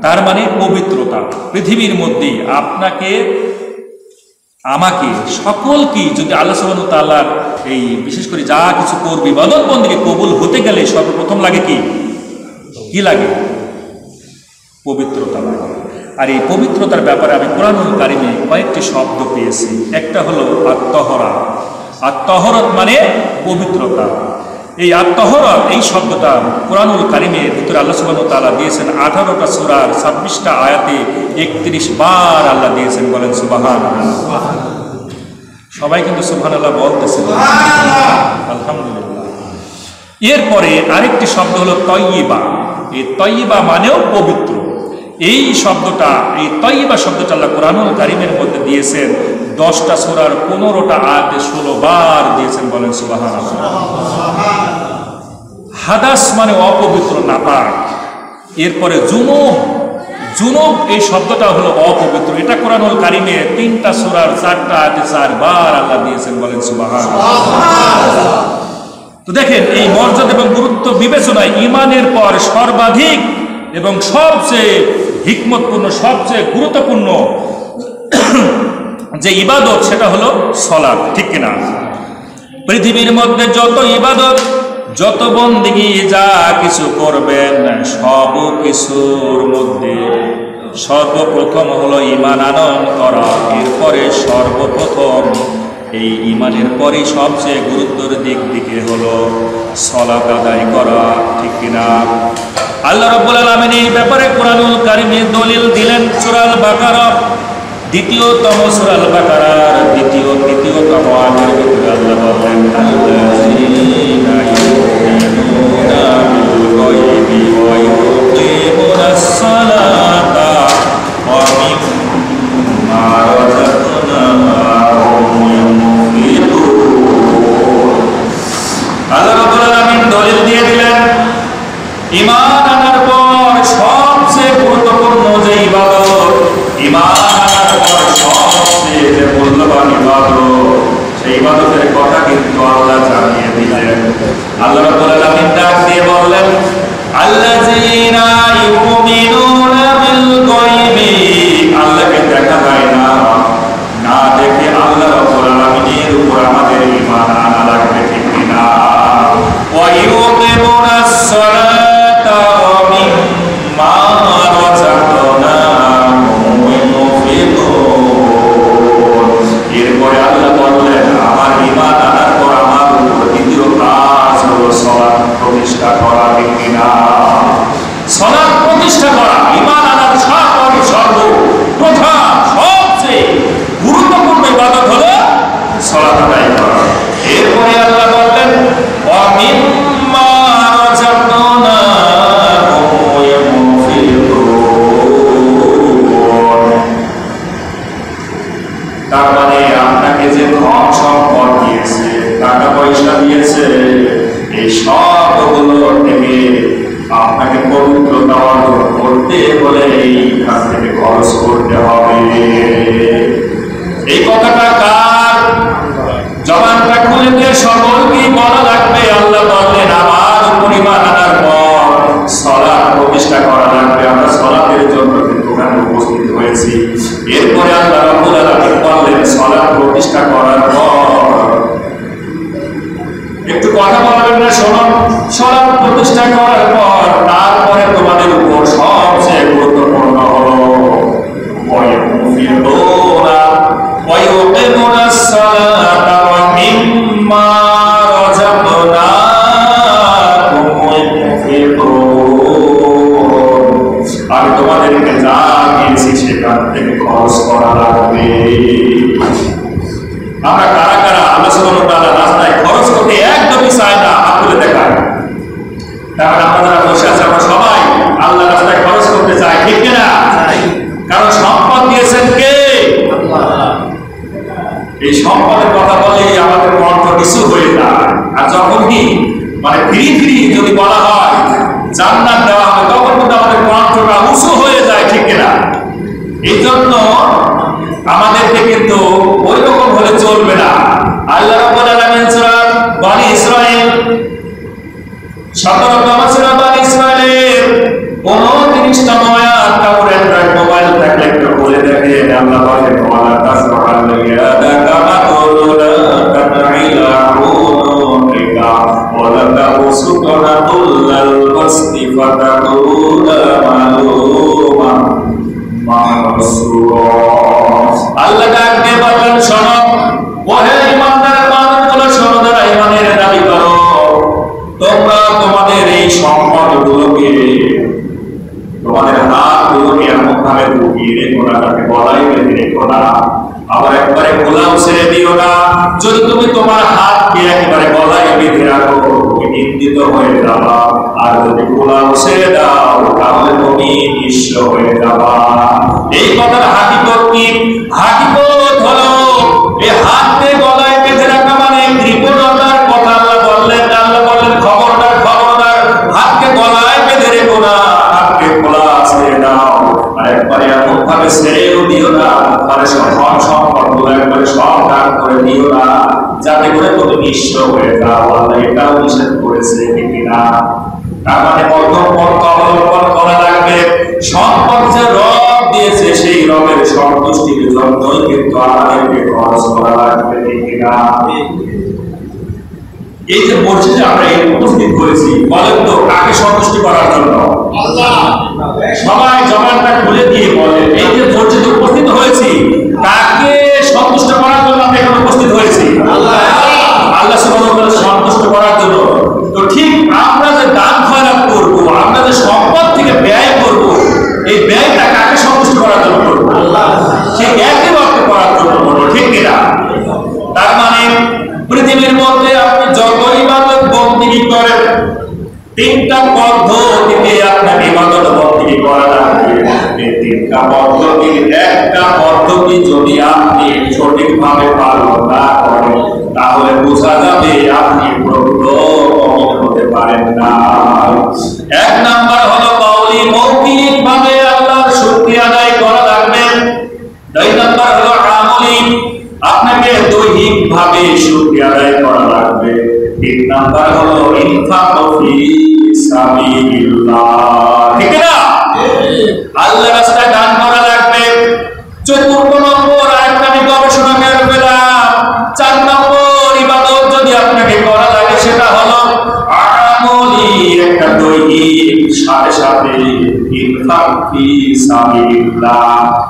তার মানে পবিত্রতা। পৃথিবীর মধ্যে আপনাকে আমাকে সকলকে যদি আল্লাহ সুবহানাহু ওয়া তাআলার এই বিশেষ করে যা কিছু করবে ইবাদত বন্দেগী কবুল হতে গেলে সর্বপ্রথম লাগে কি? কি লাগে? পবিত্রতা লাগে। আর এই পবিত্রতার ব্যাপারে আমি কোরআনুল কারিমে কয়েকটি শব্দ পেয়েছি। একটা হলো আত-তাহরা। আত-তাহরাত মানে পবিত্রতা। এই আত-তাহরাত এই শব্দটা কোরআনুল কারিমের ভিতরে আল্লাহ সুবহানাহু ওয়া তাআলা দিয়েছেন 18টা সূরার 26টা আয়াতে 31 বার আল্লাহ দিয়েছেন। বলেন সুবহানাল্লাহ। সবাই কিন্তু সুবহানাল্লাহ বলতেছেন, আলহামদুলিল্লাহ। এরপরে আরেকটি শব্দ হলো তয়্যিবা। এই তয়্যিবা মানেও পবিত্র। এই শব্দটা, এই তয়্যিবা শব্দটা আল্লাহ কোরআনুল কারিমের মধ্যে দিয়েছেন 10টা সূরার 15টা আয়াতে 16 বার দিয়েছেন। বলেন সুবহানাল্লাহ। হাদাস মানে অপবিত্র, নাপাক। এরপরে জুনুব, জুনুব এই শব্দটা হলো অপবিত্র। এটা কোরআনুল কারিমে 3টা সূরার 4টা আয়াতে 4 বার আল্লাহ দিয়েছেন। বলেন সুবহানাল্লাহ। তো দেখেন এই মর্যাদা এবং গুরুত্ব বিবেচনায় ঈমানের পর সর্বাধিক এবং সবচেয়ে হিকমতপূর্ণ, সবচেয়ে গুরুত্বপূর্ণ যে ইবাদত সেটা হলো সালাত। ঠিক কিনা? পৃথিবীর মধ্যে যত ইবাদত, যত বন্দেগী যা কিছু করবেন, সব কিছুর মধ্যে সর্বপ্রথম হলো ঈমান আনয়ন করা। এরপরে সর্বপ্রথম এই ঈমানের পরে সবচেয়ে গুরুত্বের দিকে হলো সালাত আদায় করা। ঠিক কিনা? আল্লাহ রাব্বুল আলামিন এই ব্যাপারে কোরআনুল কারিমে দলিল দিলেন। সূরা আল বাকারা, দ্বিতীয়তম সূরা আল বাকারার তৃতীয়তম আয়াতের ভিতরে আল্লাহ বলেন, আল্লাযীনা ইউমিনুনা বিল গায়বি ওয়া ইউকিমুনাস সালাতা ওয়া মিম্মা রাযাকনাহুম ইউনফিকুন। আল্লাহ রাব্বুল আলামিন দলিল দিয়ে দিলেন, ঈমান আনার পর সবচেয়ে গুরুত্বপূর্ণ যে ইবাদত, ঈমান আনার পর সবচেয়ে যে মূল্যবান ইবাদত, সেই ইবাদতের কথা কিন্তু আল্লাহ জানিয়ে দিলেন। আল্লাহ রাব্বুল আলামিন ডাক দিয়ে বললেন, আল্লাযীনা ইউমিনুনা বিল গায়বি। আল্লাহকে দেখা যায় না, না দেখে আল্লাহ রাব্বুল আলামিনের উপর আমাদের ঈমান আনা লাগবে। ঠিক কিনা? ওয়া ইউকিমুনাস সালাতা ওয়া মিম্মা রাযাকনাহুম ইউনফিকুন। এরপরে আল্লাহ বললেন, আমার ঈমান আনার পর আমার উপর দ্বিতীয় কাজ হলো সালাত প্রতিষ্ঠা করা। ঠিক কিনা? সালাত প্রতিষ্ঠা করা ঈমান আনার সর্বপ্রথম সবচেয়ে গুরুত্বপূর্ণ ইবাদত হলো সালাত আদায় করা। এরপরে আল্লাহ বললেন, ওয়া মিম্মা রাযাকনাহুম করতে হলে এইখান থেকে খরচ করতে হবে। এই কথাটা কার? জবানটা খুলে দিয়ে সকলকে বলা লাগবে। আল্লাহ বললেন আমার উপর ঈমান আনার পর সালাত প্রতিষ্ঠা করা লাগবে। আমরা সালাতের জন্য কিন্তু এখানে উপস্থিত হয়েছি। এরপরে আল্লাহ রাব্বুল আলামিন বললেন সালাত প্রতিষ্ঠা করার পর একটু কথা বলবেন না? শোনো, সালাত প্রতিষ্ঠা করার পর তারপরে তোমাদের উপর সবচেয়ে গুরুত্বপূর্ণ হলো ওয়ায়ুফিরুনা ওয়ায়ুকিমুনাস সালাতা ওয়া মিম্মা রাযাকনাকুম ইউনফিকুন। আমি তোমাদেরকে যা দিয়েছি সেখান থেকে খরচ করা লাগবে। আমরা কারা কারা আল্লাহ সুবহানাহু ওয়া তাআলা রাস্তায় খরচ করতে একদমই চাই না? হাত তুলে দেখায়। তারপরে আমরা যারা বসে আছি আমরা সবাই আল্লাহ রাস্তায় খরচ করতে চাই, ঠিক কিনা? কারণ সম্পদ দিয়েছেন কে? এই সম্পদের কথা বলে আমাদের কণ্ঠ কিছু হয়ে যায়। আর যখনই মানে ফ্রি যদি বলা হয় জান্নাত দেওয়া হবে তখন কিন্তু আমাদের কণ্ঠটা উঁচু হয়ে যায়, ঠিক কিনা? এই জন্য আমাদেরকে কিন্তু ওই রকম হলে চলবে না। আল্লাহ রাব্বুল আলামিন সূরা বনী ইসরাঈল 17 সূরা বনী ইসরাঈলের 29তম আয়াত কাউরে মোবাইল থাকলে একটু বলে দেখেন। আল্লাহ বলেন ওয়ালা তাসরাল ইয়াদা কামা তুলা তাইলা উনুকা ওয়ালা তাবসুতনা কুল্লাল বাসতি ফাতাকুলা মালুমা মাহসুরা। আল্লাহ ডাকতে বলেন শোনো, ওহে ঈমানদার মানুষগুলো শোনো, যারা ঈমানের দাবি করো, তোমরা তোমাদের এই সম্পদগুলোকে তোমাদের হাতগুলোকে এমন ভাবে ঢুকিয়ে রেখো না, তাকে গলায় বেঁধে রেখো না, আবার একবারে খোলাও ছেড়ে দিও না। যদি তুমি তোমার হাতকে একেবারে গলায় বেঁধে রাখো তুমি নিন্দিত হয়ে যাবা, আর যদি খোলাও ছেড়ে দাও তাহলে তুমি নিঃস্ব হয়ে যাবা। এই কথার হাকিকত কি? হাকিকত হলো এই হাতকে গলায় বেঁধে রাখা মানে কৃপণতার কথা আল্লাহ বললেন। আল্লাহ বললেন খবরদার খবরদার, হাতকে গলায় বেঁধে রেখো না, হাতকে খোলা ছেড়ে দাও। আর একবারে এমন ভাবে ছেড়েও দিও না, মানে সম্পদগুলো একবারে সব দান করে দিও না, যাতে করে তুমি নিঃস্ব হয়ে যাও। আল্লাহ এটাও নিষেধ করেছে, ঠিক না? তার মানে মধ্যম পন্থা অবলম্বন করা লাগবে। সম্পদ যে রব দিয়েছে সেই রবের সন্তুষ্টির জন্যই কিন্তু আমাদেরকে খরচ করা লাগবে, ঠিক না? এই যে মসজিদে আমরা উপস্থিত করেছি, বলেন তো কাকে সন্তুষ্টি করার জন্য? আল্লাহ। সবাই জবানটা খুলে দিয়ে বলেন, এই যে মসজিদে উপস্থিত হয়েছি কাকে সন্তুষ্ট করার জন্য আমরা এখানে উপস্থিত হয়েছি? আল্লাহ। আল্লাহ সুবহানাহু ওয়া তাআলা সন্তুষ্ট করার জন্য। তো ঠিক আমরা যে দান খয়রাত করব, আমরা যে সম্পদ থেকে ব্যয় করব, এই ব্যয়টা কাকে সন্তুষ্ট করার জন্য করব? আল্লাহ। সেই একই অর্থে করার জন্য করব, ঠিক কিনা? তার মানে পৃথিবীর মধ্যে আপনি যত ইবাদত বন্দেগী করেন, তিনটা পদ্ধতিতে আপনার ইবাদত বন্দেগী করা লাগবে। এই তিনটা পদ্ধতির একটা পদ্ধতি যদি আপনি সঠিকভাবে পালন না করেন তাহলে বোঝা যাবে আপনি প্রকৃত মুমিন হতে পারেন না। এক নাম্বার হলো কওলি, মৌখিক ভাবে আল্লাহর শুকরিয়া আদায় করা লাগবে। দুই নাম্বার হলো আমলি, আপনাকে দৈহিক ভাবে শুকরিয়া আদায় করা লাগবে। তিন নাম্বার হলো ইনফাক ফি সাবিলিল্লাহ, ঠিক না? আল্লাহর রাস্তায় দান করা লাগবে। চতুর্থ নম্বর আরেকটা আমি গবেষণা করে পেলাম, 4 নম্বর ইবাদত যদি আপনাকে করা লাগে সেটা হলো আমলি, একটা দৈহিক, সাথে সাথে ইনফাক ফি সাবিলিল্লাহ,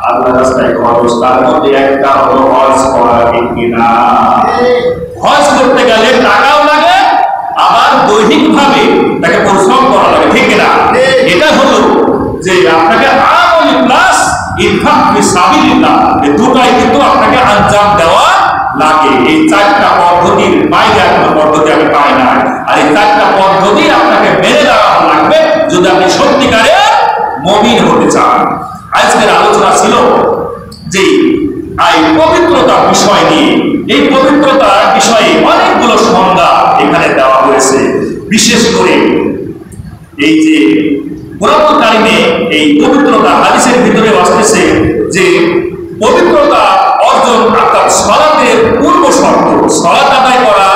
আল্লাহর রাস্তায় খরচ। তার মধ্যে একটা হলো হজ করা, ঠিক কিনা? হজ করতে গেলে টাকাও লাগে, আবার দৈহিক ভাবে তাকে পরিশ্রম করা লাগে, ঠিক কিনা? এটা হলো যে আপনাকে আমলি প্লাস ইনফাক ফি সাবিলিল্লাহ, এই দুটাই কিন্তু আপনাকে আঞ্জাম দেওয়া লাগে। এই 4টা পদ্ধতির বাইরে কোনো পদ্ধতি আমি পাই না। আর এই 4টা পদ্ধতি আপনাকে মেনে দেওয়া লাগবে যদি আপনি সত্যিকারে মুমিন হতে চান। আজকের আলোচনা ছিল যে এই পবিত্রতা বিষয় নিয়ে। এই পবিত্রতার বিষয়ে অনেকগুলো সংজ্ঞা এখানে দেওয়া হয়েছে। বিশেষ করে এই যে কোরআনুল কারিমে এই পবিত্রতা হাদিসের ভিতরে আসতেছে যে পবিত্রতা অর্জন অর্থাৎ সালাতের পূর্ব শর্ত, সালাত আদায় করা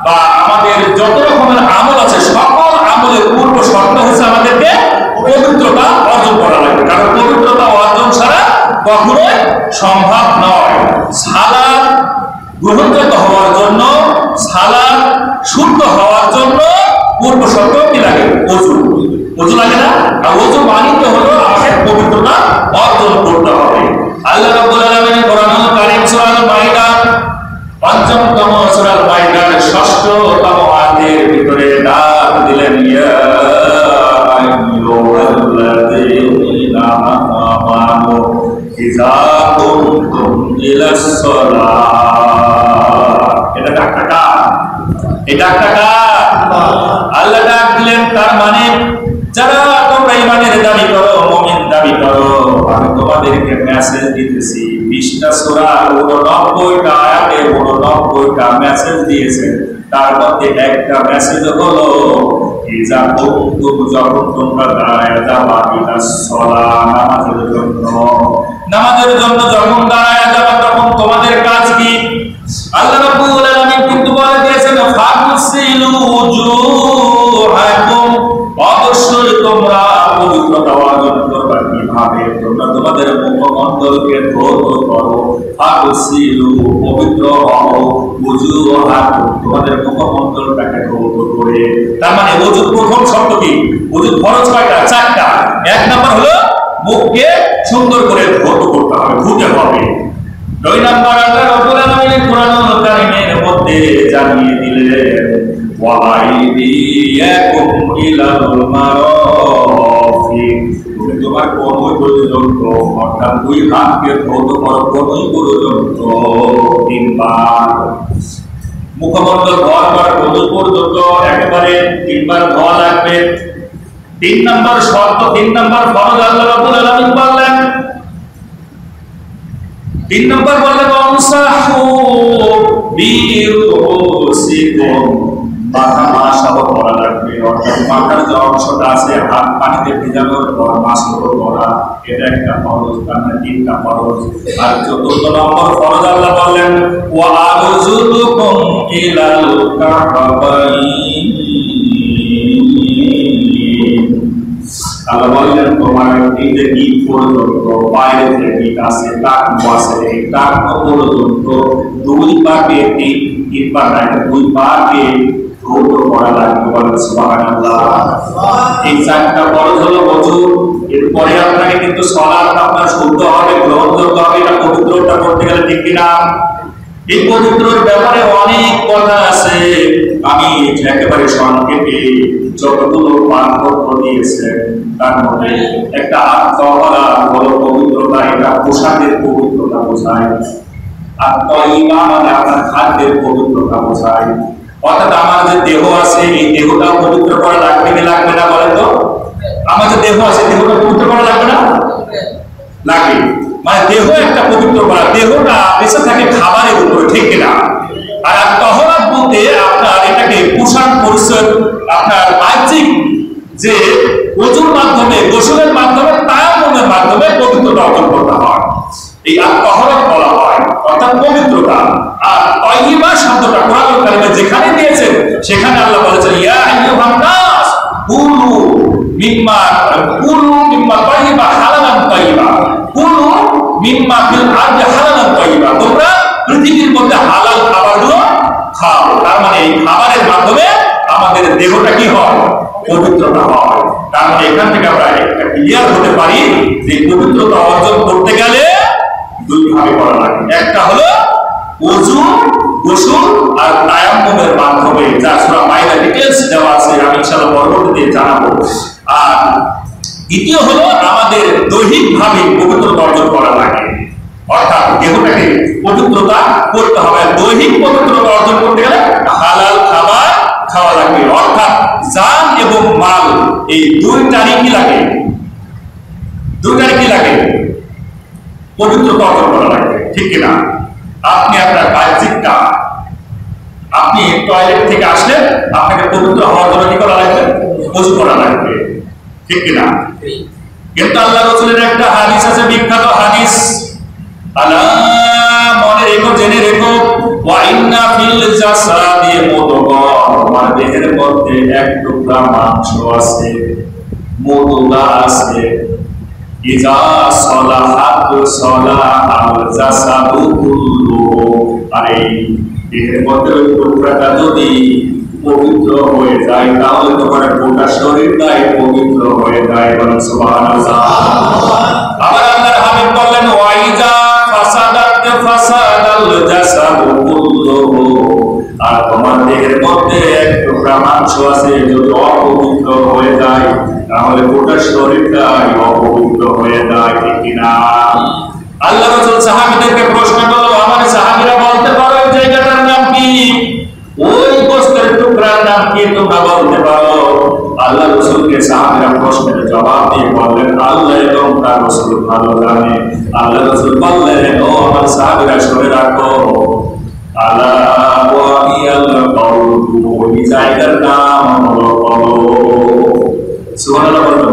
বা আমাদের যত রকমের আমল আছে সকল আমলের পূর্ব শর্ত হচ্ছে আমাদেরকে পবিত্রতা অর্জন করা লাগবে। কারণ পবিত্রতা অর্জন ছাড়া কখনোই সম্ভব নয়। সালাত গ্রহণযোগ্য হওয়ার জন্য, সালাত শুদ্ধ হওয়ার জন্য পূর্ব শর্ত কি লাগে? ওযু। ওযু লাগে না? আর ওযু মানিতে হলো আমাদের পবিত্রতা অর্জন করতে হবে। আল্লাহ রাব্বুল আলামিন কোরআনুল কারীম সূরা আল-মাইদা পঞ্চমতম সূরা আল-মাইদার ৬ষ্ঠতম আয়াতের ভিতরে ডাক দিলেন, ইয়া আইয়ুহাল্লাযীনা আমানু ইযা কুমতুম ইলাস সালাত। এটা ডাকটা কার? এটা ডাকটা কার? আল্লাহ ডাক দিলেন, তার মানে যারা তোমরা ঈমানের দাবি করো, মুমিন দাবি করো, আমি তোমাদেরকে মেসেজ দিতেছি। 20টা সূরা 89টা আয়াতে 89টা মেসেজ দিয়েছেন। তার মধ্যে একটা মেসেজ হলো ইজা কুনতুম, যখন তোমরা দাঁড়ায় যাবা ইলাস সালাত, নামাজের জন্য যখন দাঁড়ায় যাবা তখন তোমাদের কাজ কি? আল্লাহ রাব্বুল আলামিন কিন্তু বলে দিয়েছেন ফাগসিলু উজুহাকুম, অবশ্যই তোমরা পবিত্রতা অর্জন করবা। কিভাবে? তোমরা তোমাদের মুখমণ্ডলকে ধৌত করো। ফাগসিলু, পবিত্র হও। উজুহাকুম, তোমাদের মুখমণ্ডলটাকে ধৌত করে। তার মানে ওযুর প্রথম শর্ত কি? ওযুর ফরজ কয়টা? 4টা। 1 নাম্বার হলো মুখকে সুন্দর করে ধৌত করতে হবে, ধুতে হবে। 2 নাম্বার আল্লাহ রাব্বুল আলামিন কোরআনুল কারীমের মধ্যে জানিয়ে দিলেন, ওয়া আইদিয়াকুম ইলাল মারাফিক, তুমি তোমার কোমর পর্যন্ত, অর্থাৎ 2 হাতকে ধৌত করো কোমর পর্যন্ত 3 বার। মুখমণ্ডল ধোয়ার পর কোমর পর্যন্ত একেবারে 3 বার ধোয়া লাগবে। 3 নাম্বার শর্ত, 3 নাম্বার ফরজ আল্লাহ রাব্বুল আলামিন বললেন। 3 নম্বর বললেন আমসাহু বিরুসিকুম, মাথা মাসাহ করা লাগবে। অর্থাৎ মাথার যে অংশটা আছে হাত পানিতে ভিজানোর পর মাসাহ করা, এটা একটা ফরজ। তার 3টা ফরজ। আর 4 নম্বর ফরজ আল্লাহ বললেন ওয়া আরজুলুকুম ইলাল কাবাইন, আল্লাহ বললেন তোমার তিনটে দিক পর্যন্ত, বাইরে যে দিক আছে টাকনো আছে, এই টাকনো পর্যন্ত 2 পাকে 3 বার না, 2 পাকে ধৌত করা লাগবে। বলেন সুবহানাল্লাহ। এই 4টা ফরজ হলো ওযু। এরপরে আপনাকে কিন্তু সালাত আপনার শুদ্ধ হবে, গ্রহণযোগ্য হবে। এটা পবিত্রতা করতে গেলে ঠিক কিনা? এই পবিত্রর ব্যাপারে অনেক কথা আছে। আমি একেবারে সংক্ষেপে যতগুলো পাঠ্য দিয়েছে তার মধ্যে একটা আত্মহরা হলো পবিত্রতা। এটা পোশাকের পবিত্রতা বোঝায়। আত্মইমা মানে আপনার খাদ্যের পবিত্রতা বোঝায়। অর্থাৎ আমার যে দেহ আছে এই দেহটা পবিত্র করা লাগবে কি লাগবে না বলেন তো? আমার যে দেহ আছে দেহটা পবিত্র করা লাগবে না? লাগে। মানে দেহ একটা পবিত্র করা, দেহটা বেঁচে থাকে খাবারের উপরে, ঠিক কিনা? আর তহরাত বলতে আপনার এটাকে পোশাক পরিচ্ছদ, আপনার বাহ্যিক যে ওযুর মাধ্যমে, গোসলের মাধ্যমে, তায়াম্মুমের মাধ্যমে পবিত্রতা অর্জন করতে হয়। এই তহরাত বলা হয়, অর্থাৎ পবিত্রতা। আর তাইয়্যিবা শব্দটা কোরআনুল কারীমে যেখানে দিয়েছেন সেখানে আল্লাহ বলেছেন ইয়া আইয়ুহান নাস কুলু মিম্মা তাইয়্যিবা হালালান তাইয়্যিবা, কুলু মিম্মা ফিল আরদি হালালান তাইয়্যিবা, তোমরা পৃথিবীর মধ্যে হালাল খাবারগুলো খাও। তার মানে এই খাবারের মাধ্যমে আমাদের দেহটা কি হয়? পবিত্রতা হয়। তার মানে এখান থেকে আমরা একটা ক্লিয়ার হতে পারি যে পবিত্রতা অর্জন করতে গেলে 2 ভাবে করা লাগে। একটা হলো ওযু, গোসল আর তায়াম্মুমের মাধ্যমে, যা সূরা মাইদা ডিটেইলস দেওয়া আছে, আমি ইনশাআল্লাহ পরবর্তীতে জানাবো। আর দ্বিতীয় হলো আমাদের দৈহিকভাবে পবিত্রতা অর্জন করা লাগে। অর্থাৎ দেহটাকে পবিত্রতা করতে হবে। দৈহিক পবিত্রতা অর্জন করতে গেলে হালাল খাবার খাওয়া লাগবে। অর্থাৎ জান এবং মাল এই 2টারই কি লাগে? 2টারই কি লাগে? পবিত্রতা অর্জন করা লাগবে, ঠিক কিনা? আপনি আপনার বাহ্যিকটা, আপনি টয়লেট থেকে আসলে আপনাকে পবিত্র হওয়ার জন্য কি করা লাগবে? ওযু করা লাগবে। ঠিক কিনা? কিন্তু আল্লাহ রাসূলের একটা হাদিস আছে, বিখ্যাত হাদিস, আলা মনে রেখো, জেনে রেখো, ওয়া ইন্না ফিল জাসাদি মুদগা, তোমার দেহের মধ্যে এক টুকরা মাংস আছে, মুদগা আছে, ইজা সালাহাত সালাহাল জাসাদু কুল্লুহু, আরে দেহের মধ্যে ওই টুকরাটা যদি পবিত্র হয়ে যায় তাহলে তোমার গোটা শরীরটাই পবিত্র হয়ে যায়। বলেন সুবহানাল্লাহ। আবার আল্লাহর হাবিব বললেন, ওয়াইজা ফাসাদাত ফাসাদাল জাসাদু কুল্লুহু, আর তোমার দেহের মধ্যে এক টুকরা মাংস আছে, যদি অপবিত্র হয়ে যায় তাহলে গোটা শরীরটাই অপবিত্র হয়ে যায়। ঠিক কিনা? আল্লাহ রাসূল সাহাবীদেরকে প্রশ্ন করলো, আমার সাহাবীরা বলতে পারো এই জায়গাটার নাম কি, ওই গোশতের টুকরার নাম কি, তোমরা বলতে পারো? আল্লাহ রাসূলকে সাহাবীরা প্রশ্নের জবাব দিয়ে বললেন, আল্লাহ এবং তার রাসূল ভালো জানে। আল্লাহ রাসূল বললেন, ও আমার সাহাবীরা শুনে রাখো, আলা ওয়া হিয়াল কলবু, ওই জায়গার নাম হলো কলব। সুবহানাল্লাহ বলবেন।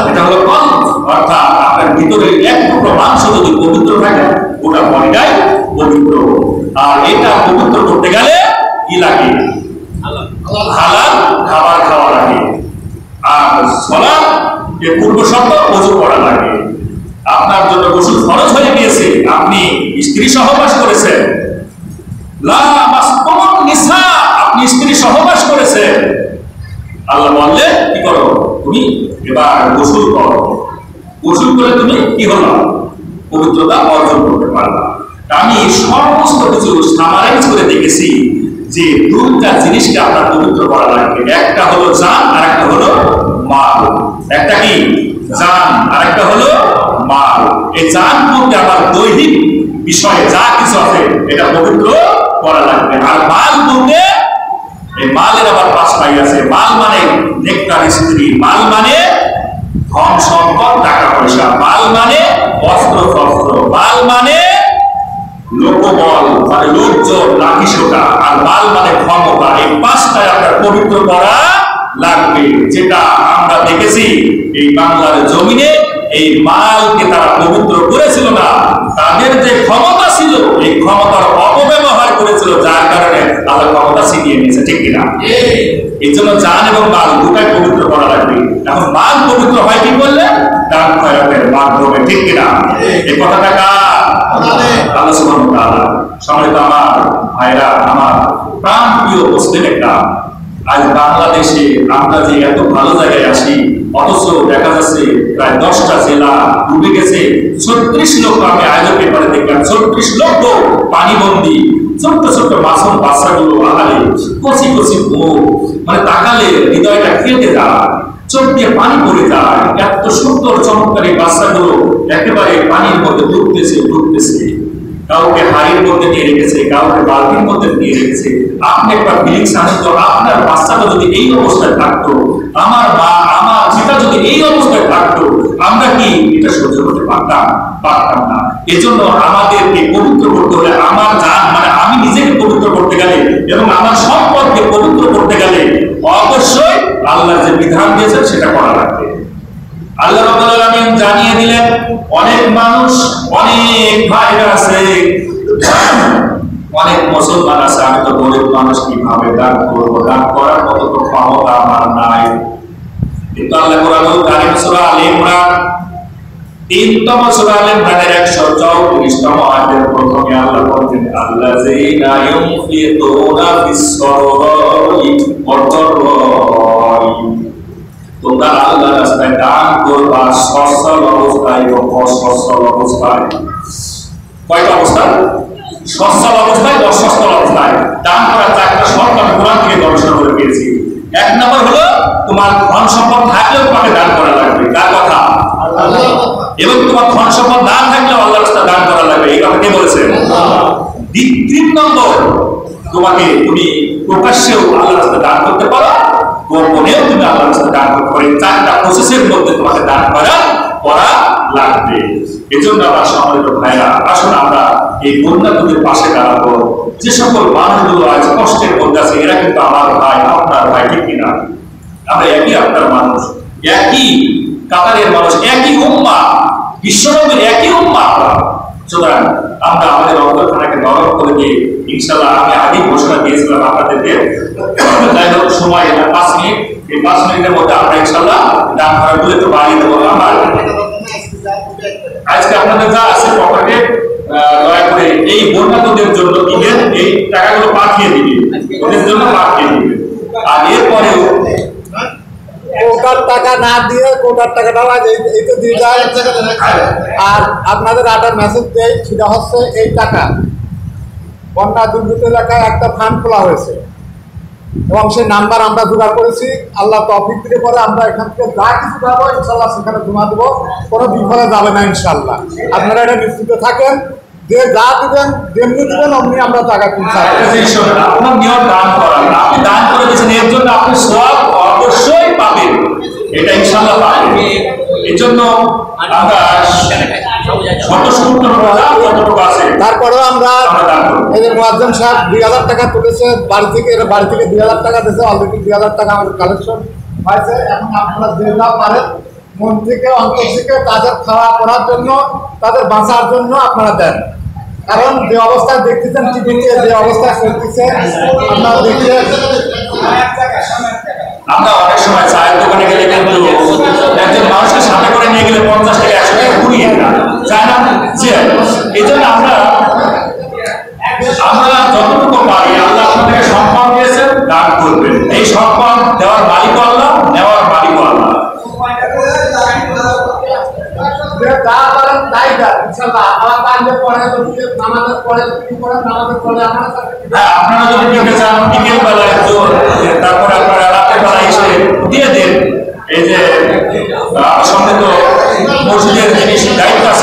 এটা হলো কলব, অর্থাৎ আপনার ভিতরে এক টুকরো মাংস যদি পবিত্র থাকে ওটা বডিটাই পবিত্র। আর এটা পবিত্র করতে গেলে কি লাগে? হালাল খাবার খাওয়া লাগে, আর সালাত এর পূর্ব শর্ত ওযু করা লাগে। আপনার জন্য গোসল ফরজ হয়ে গিয়েছে, আপনি স্ত্রী সহবাস করেছেন, লা মাসকুন নিসা, আপনি স্ত্রী সহবাস করেছেন, আল্লাহ বললেন কি করো, তুমি এবার গোসল করো। গোসল করে তুমি কি হলো? পবিত্রতা অর্জন করতে পারবা। আমি সমস্ত কিছু সামারাইজ করে দেখেছি যে দুইটা জিনিসকে আপনার পবিত্র করা লাগবে, একটা হলো জান আর একটা হলো মাল। একটা কি? জান, আর একটা হলো মাল। এই জান বলতে আমার দৈহিক বিষয়ে যা কিছু আছে এটা পবিত্র করা লাগবে। আর মাল বলতে এই মালের আবার পাঁচটাই আছে। মাল মানে নেকটার স্ত্রী, মাল মানে ধন সম্পদ টাকা পয়সা, মাল মানে অস্ত্র শস্ত্র, মাল মানে লোকবল মানে লোকজন লাঠি সোটা, আর মাল মানে ক্ষমতা। এই পাঁচটায় আপনার পবিত্র করা লাগবে। যেটা আমরা দেখেছি এই বাংলার জমিনে এই মালকে তারা পবিত্র করেছিল না, তাদের যে ক্ষমতা ছিল এই ক্ষমতার অপব্যবহার করেছিল, যার কারণে আল্লাহ ক্ষমতা ছিনিয়ে নিয়েছে। ঠিক কিনা? এই জন্য জান এবং মাল দুটাই পবিত্র করা লাগবে। এখন মাল পবিত্র হয় কি করলে? দান খয়রাতের মাধ্যমে। ঠিক কিনা? এই কথাটা কার? আল্লাহ সুবহানাহু ওয়া তাআলা। সম্মানিত আমার ভাইরা, আমার প্রাণ প্রিয় মুসলিম, একটা আজ বাংলাদেশে আমরা যে এত ভালো জায়গায় আসি, অথচ দেখা যাচ্ছে প্রায় 10টা জেলা ডুবে গেছে। 36 লক্ষ, আমি আয়োজক পেপারে দেখলাম 36 লক্ষ পানিবন্দী ছোট্ট ছোট্ট মাসুম বাচ্চাগুলো, আহারে কচি কচি মুখ, মানে তাকালে হৃদয়টা কেটে যায়, চোখ দিয়ে পানি পড়ে যায়। এত সুন্দর চমৎকার এই বাচ্চাগুলো একেবারে পানির মধ্যে ডুবতেছে। কাউকে হাড়ির মধ্যে নিয়ে রেখেছে, কাউকে বালতির মধ্যে নিয়ে রেখেছে। আপনি একটা ফিলিংস আসেন তো, আপনার বাচ্চাটা যদি এই অবস্থায় থাকতো, আমার মা আমার যেটা যদি এই অবস্থায় থাকতো, আমরা কি এটা সহ্য করতে পারতাম না। এজন্য আমাদেরকে পবিত্র করতে হলে, আমার জান মানে আমি নিজেকে পবিত্র করতে গেলে এবং আমার সম্পদকে পবিত্র করতে গেলে অবশ্যই আল্লাহ যে বিধান দিয়েছেন সেটা করা লাগবে। আল্লাহ রাব্বুল আলামিন জানিয়ে দিলেন, অনেক মানুষ, অনেক ভাইরা আছে, অনেক মুসলমান আছে, আমি তো গরিব মানুষ, কিভাবে দান করবো? দান করার মতো তো ক্ষমতা আমার নাই। কিন্তু আল্লাহ কোরআনুল কারীম সূরা আলে ইমরান 3তম সূরা আলে ইমরানের 134তম আয়াতের প্রথমে আল্লাহ বলেন, আল্লাযীনা ইউনফিকুনা ফিস-সাররাই ওয়াদ-দাররাই, তোমরা আল্লাহর রাস্তায় দান করবা সচ্ছল অবস্থায় এবং অসচ্ছল অবস্থায়। কয়টা অবস্থায়? সচ্ছল অবস্থায়, অসচ্ছল অবস্থায়। দান করার 4টা শর্ত আমি কোরআন থেকে গবেষণা করে পেয়েছি। 1 নম্বর হলো তোমার ধন সম্পদ থাকলেও তোমাকে দান করা লাগবে। কার কথা? আল্লাহ। এবং তোমার ধন সম্পদ না থাকলেও আল্লাহর রাস্তায় দান করা লাগবে। এই কথা কে বলেছেন? আল্লাহ। 3 নম্বর, তুমি প্রকাশ্যেও আল্লাহর রাস্তায় দান করতে পারো, গোপনেও তুমি আল্লাহর রাস্তায় দান করতে পারো। 4টা প্রসেসের মধ্যে তোমাকে দান করা লাগবে। এজন্য আমার সম্মানিত ভাইরা, আসুন আমরা এই বন্যাদের পাশে দাঁড়াবো। যে সকল মানুষগুলো আজ কষ্টের মধ্যে আছে, এরা কিন্তু আমার ভাই, আপনার ভাই। ঠিক কিনা? আমরা একই আপনার মানুষ। একই কাতারের মানুষ, একই উম্মাহ, বিশ্বনবীর একই উম্মাহ। সুতরাং আমরা আমাদের অন্তরখানাকে নরম করে দিয়ে ইনশাআল্লাহ, আমি আগেই ঘোষণা দিয়েছিলাম আপনাদেরকে, যাই হোক সময় 5 মিনিট, এই 5 মিনিটের মধ্যে আমরা ইনশাআল্লাহ দান করাগুলো একটু বাড়িয়ে দেবো। আমার আজকে আপনাদের যা আছে পকেটে, দয়া করে এই বন্যাতদের জন্য ঈদের এই টাকাগুলো পাঠিয়ে দিবে, ওদের জন্য পাঠিয়ে দিবে। আর এরপরেও কোটার টাকা না দিয়ে কোটার টাকাটা এই তো দিয়ে যায়, আর আপনাদের একটা মেসেজ দেয়, সেটা হচ্ছে এই টাকা বন্যা দুর্গত এলাকায় একটা ফান্ড খোলা হয়েছে এবং সেই নাম্বার আমরা জোগাড় করেছি। আল্লাহ তৌফিক দিলে পরে আমরা এখান থেকে যা কিছু পাবো ইনশাল্লাহ সেখানে জমা দেবো, কোনো বিফলে যাবে না ইনশাল্লাহ। আপনারা এটা নিশ্চিত থাকেন যে যা দিবেন, যেমনি দিবেন অমনি আমরা টাকা আপনার নিয়ম দান করার, আপনি দান করে দিয়েছেন, এর জন্য আপনি সওয়াব অবশ্যই পাবেন, এটা ইনশাআল্লাহ পাবেন। এর জন্য আমরা তারপরেও আমরা এই যে মুয়াজ্জিন সাহেব 2000 টাকা তুলেছে বাড়ি থেকে, এরা বাড়ি থেকে 2000 টাকা দিয়েছে, অলরেডি 2000 টাকা আমাদের কালেকশন হয়েছে। এখন আপনারা যে যা পারেন মন থেকে অন্তর থেকে তাদের খাওয়া করার জন্য, তাদের বাঁচার জন্য আপনারা দেন। কারণ যে অবস্থায় দেখতেছেন টিভিতে, যে অবস্থায় চলতেছে আপনারা দেখছেন। আমরা অনেক সময় চায়ের দোকানে গেলে কিন্তু একজন মানুষকে সাথে করে নিয়ে গেলে 50 টাকা 100 টাকা ঘুরিয়ে যায় না, এই জন্য আমরা যতটুকু পারি, আল্লাহ আপনাদেরকে সম্মান দিয়েছেন, দান করবেন। এই সম্মান দেওয়ার মালিক আল্লাহ, নেওয়ার মালিক আল্লাহ। আপনারা যদি দিতে চান বিকেল বেলায়, তারপরে আপনারা রাতের বেলা এসে দিয়ে দেন। এই যে সঙ্গে তো মসজিদের জিনিস দায়িত্ব আছে।